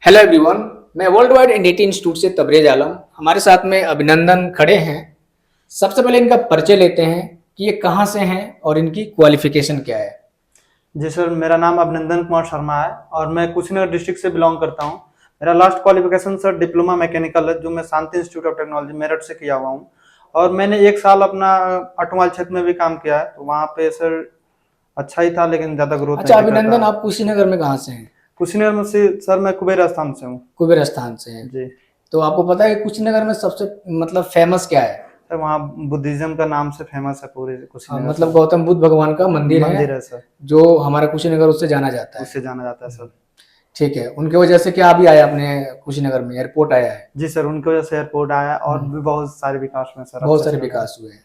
Hello everyone, मैं world wide NDT institute से तबरेज आलम। हमारे साथ में अभिनंदन खड़े हैं। सबसे पहले इनका परिचय लेते हैं कि ये कहाँ से हैं और इनकी क्वालिफिकेशन क्या है। जी सर, मेरा नाम अभिनंदन कुमार शर्मा है और मैं कुशीनगर डिस्ट्रिक्ट से बिलोंग करता हूँ। मेरा last qualification sir diploma mechanical है, जो मैं शांति इंस्टीट्यूट ऑफ टेक्नोलॉजी मेरठ से किया हुआ हूँ। और मैंने 1 साल अपना ऑटोमोबाइल क्षेत्र में भी काम किया है, तो वहाँ पे सर अच्छा ही था, लेकिन ज़्यादा ग्रोथ अच्छा नहीं दिख रहा अभिनंदन, था। आप कुशीनगर में कहाँ से हैं? कुशीनगर में से सर मैं कुबेर स्थान से हूँ। कुबेर स्थान से हैं। जी तो आपको पता है कि कुशीनगर में सबसे फेमस क्या है? सर, वहाँ बुद्धिज्म का नाम से फेमस है पूरे कुशीनगर मतलब सर। गौतम बुद्ध भगवान का मंदिर है, मंदिर है सर, जो हमारा कुशीनगर उससे जाना जाता है। उससे जाना जाता है सर। ठीक है, उनके वजह से क्या अभी आया अपने कुशीनगर में एयरपोर्ट आया है? जी सर, उनकी वजह से एयरपोर्ट आया और भी बहुत सारे विकास में सर बहुत अच्छे सारे से हो रहा है। विकास हुए हैं।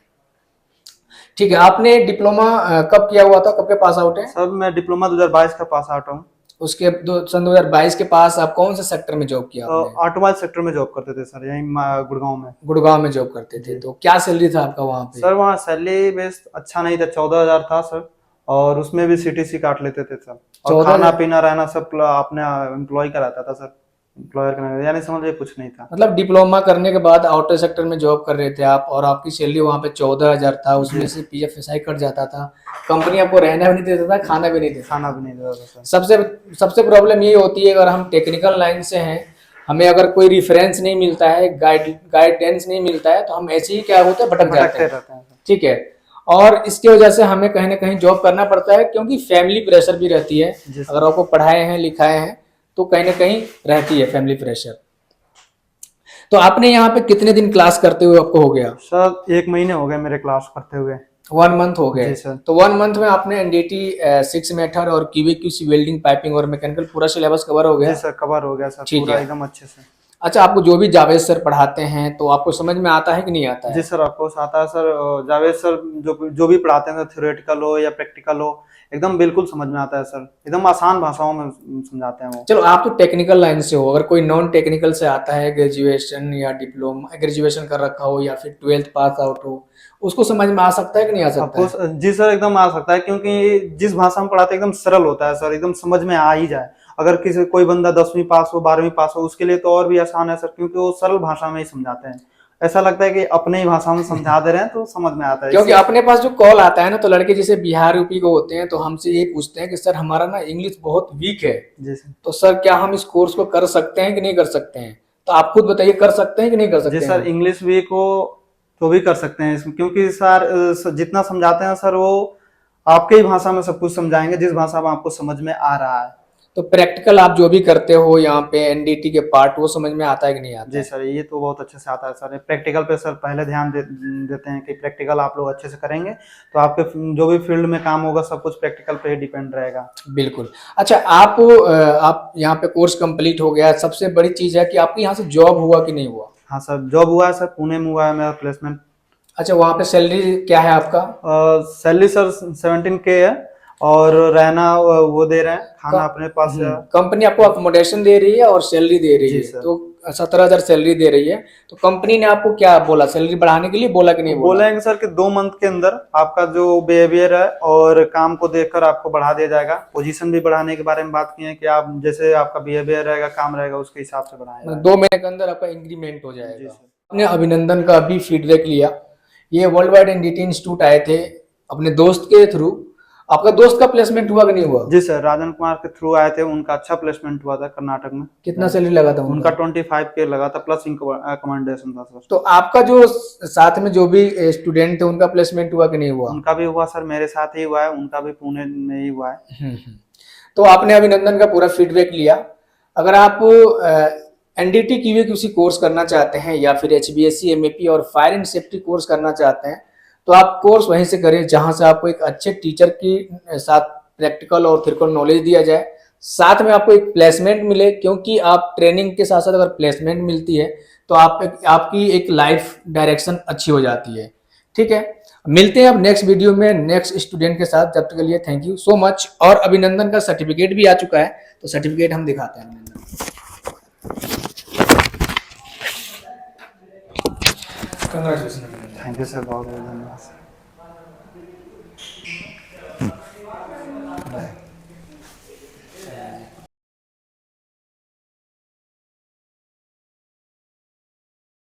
ठीक है, आपने डिप्लोमा कब किया हुआ था, कब के पास आउट है? सर मैं डिप्लोमा 2022 का पास आउट हूँ। उसके सन 2022 के पास आप कौन से सेक्टर में जॉब किया आपने? ऑटोमोबाइल सेक्टर में जॉब करते थे सर, यहीं गुड़गांव में। गुड़गांव में जॉब करते थे, जी तो क्या सैलरी था आपका वहाँ पे? सर, वहाँ सैलरी बेस अच्छा नहीं था, 14,000 था सर। और उसमें भी सीटीसी काट लेते थे सर। और 14,000? खाना पीना रहना सब अपने एम्प्लॉय का रहता था सर, एम्प्लॉयर का नहीं, यानी समझ लीजिए कुछ नहीं था। मतलब डिप्लोमा करने के बाद आउटर सेक्टर में जॉब कर रहे थे आप, और आपकी सैलरी वहाँ पे 14,000 था, उसमें जी, से पीएफ एसआई कट जाता था, कंपनी आपको रहना भी नहीं देता था, खाना भी नहीं देता खाना था। भी नहीं देता था सर। सबसे सबसे प्रॉब्लम ये होती है, अगर हम टेक्निकल लाइन से हैं, हमें अगर कोई रिफरेंस नहीं मिलता है, गाइडेंस नहीं मिलता है, तो हम ऐसे ही क्या होते हैं, भटक जाते भटकते हैं। रहते हैं सर। ठीक है। और इसकी वजह से हमें कहीं ना कहीं जॉब करना पड़ता है, क्योंकि फैमिली प्रेशर भी रहती है। जी सर। अगर आपको पढ़ाए हैं लिखाए हैं तो कहीं ना कहीं रहती है फैमिली प्रेशर। तो आपने यहाँ पे कितने दिन क्लास करते हुए आपको हो गया? सर 1 महीने हो गए मेरे क्लास करते हुए। 1 मंथ हो गए। जी सर। तो 1 मंथ में आपने एनडीटी 6 मेथड और क्यूबीक्यूसी वेल्डिंग पाइपिंग और मैकेनिकल पूरा सिलेबस कवर हो जी गया? सर, कवर हो गया सर, ठीक पूरा है। एकदम अच्छे से। अच्छा, आपको जो भी जावेद सर पढ़ाते हैं तो आपको समझ में आता है कि नहीं आता जी है? सर, ऑफकोर्स आता है सर। जावेद सर जो जो भी पढ़ाते हैं, थ्योरेटिकल हो या प्रैक्टिकल हो, एकदम बिल्कुल समझ में आता है सर। एकदम आसान भाषाओं में समझाते हैं वो। चलो, आप तो टेक्निकल लाइन से हो, अगर कोई नॉन टेक्निकल से आता है, ग्रेजुएशन या डिप्लोमा, ग्रेजुएशन कर रखा हो या फिर 12th पास आउट हो, उसको समझ में आ सकता है कि नहीं आ सकता ऑफकोर्स है? जी सर, एकदम आ सकता है, क्योंकि जिस भाषा में पढ़ाते हैं एकदम सरल होता है सर, एकदम समझ में आ ही जाए। अगर किसी कोई बंदा 10वीं पास हो, 12वीं पास हो, उसके लिए तो और भी आसान है सर, क्योंकि वो सरल भाषा में ही समझाते हैं। ऐसा लगता है कि अपने ही भाषा में समझा दे रहे हैं, तो समझ में आता है क्योंकि इसी। अपने पास जो कॉल आता है ना, तो लड़के जैसे बिहार यूपी को होते हैं, तो हमसे ये पूछते हैं कि सर हमारा ना इंग्लिश बहुत वीक है, जी सर। तो सर क्या हम इस कोर्स को कर सकते हैं कि नहीं कर सकते हैं? तो आप खुद बताइए, कर सकते हैं कि नहीं कर जी सकते हैं सर, हम? इंग्लिश वीक हो तो भी कर सकते हैं इसमें, क्योंकि सर जितना समझाते हैं सर, वो आपके ही भाषा में सब कुछ समझाएंगे, जिस भाषा में आपको समझ में आ रहा है। तो प्रैक्टिकल आप जो भी करते हो यहाँ पे एनडीटी के पार्ट, वो समझ में आता है कि नहीं आता जी है? सर, ये तो बहुत अच्छे से आता है सर। प्रैक्टिकल पे सर पहले ध्यान देते हैं कि प्रैक्टिकल आप लोग अच्छे से करेंगे, तो आपके जो भी फील्ड में काम होगा सब कुछ प्रैक्टिकल पे ही डिपेंड रहेगा। बिल्कुल। अच्छा, आप यहाँ पे कोर्स कंप्लीट हो गया, सबसे बड़ी चीज है कि आपके यहाँ से जॉब हुआ कि नहीं हुआ? हाँ सर, जॉब हुआ है सर, पुणे में हुआ है मेरा प्लेसमेंट। अच्छा, वहाँ पे सैलरी क्या है आपका? सैलरी सर 17K है। और रहना वो दे रहे हैं, खाना अपने पास है। कंपनी आपको अकोमोडेशन दे रही है और सैलरी दे रही जी है, सर। तो 17,000 सैलरी दे रही है। तो कंपनी ने आपको क्या बोला, सैलरी बढ़ाने के लिए बोला कि नहीं बोला? बोलेंगे सर कि 2 मंथ के अंदर आपका जो बिहेवियर है और काम को देखकर आपको बढ़ा दिया जाएगा। पोजीशन भी बढ़ाने के बारे में बात की है कि आप जैसे आपका बिहेवियर रहेगा, काम रहेगा, उसके हिसाब से बढ़ाया मतलब जाएगा। 2 महीने के अंदर आपका इंक्रीमेंट हो जी जाएगा। सर। आपने अभिनंदन का अभी फीडबैक लिया, ये वर्ल्ड वाइड एनडीटी इंस्टीट्यूट आए थे अपने दोस्त के थ्रू। आपका दोस्त का प्लेसमेंट हुआ कि नहीं हुआ? जी सर, राजन कुमार के थ्रू आए थे, उनका अच्छा प्लेसमेंट हुआ था कर्नाटक में। कितना सैलरी लगा था उनका उनका? 25K लगा था, प्लस अकोमोडेशन था सर। तो आपका जो साथ में जो भी स्टूडेंट थे, उनका प्लेसमेंट हुआ कि नहीं हुआ? उनका भी हुआ सर, मेरे साथ ही हुआ है, उनका भी पुणे में ही हुआ है। तो आपने अभिनंदन का पूरा फीडबैक लिया। अगर आप एनडीटी की भी किसी कोर्स करना चाहते हैं या फिर एचबीएससी एमएपी और फायर एंड सेफ्टी कोर्स करना चाहते हैं, तो आप कोर्स वहीं से करें जहां से आपको एक अच्छे टीचर की साथ प्रैक्टिकल और थियोरिटिकल नॉलेज दिया जाए, साथ में आपको एक प्लेसमेंट मिले, क्योंकि आप ट्रेनिंग के साथ साथ अगर प्लेसमेंट मिलती है तो आपकी एक लाइफ डायरेक्शन अच्छी हो जाती है। ठीक है, मिलते हैं अब नेक्स्ट वीडियो में नेक्स्ट स्टूडेंट के साथ। जब तक के लिए थैंक यू सो मच। और अभिनंदन का सर्टिफिकेट भी आ चुका है, तो सर्टिफिकेट हम दिखाते हैं अभिनंदन। कंग्रेचुलेशन अभिनंदन। थैंक यू सर, बहुत बहुत धन्यवाद सर।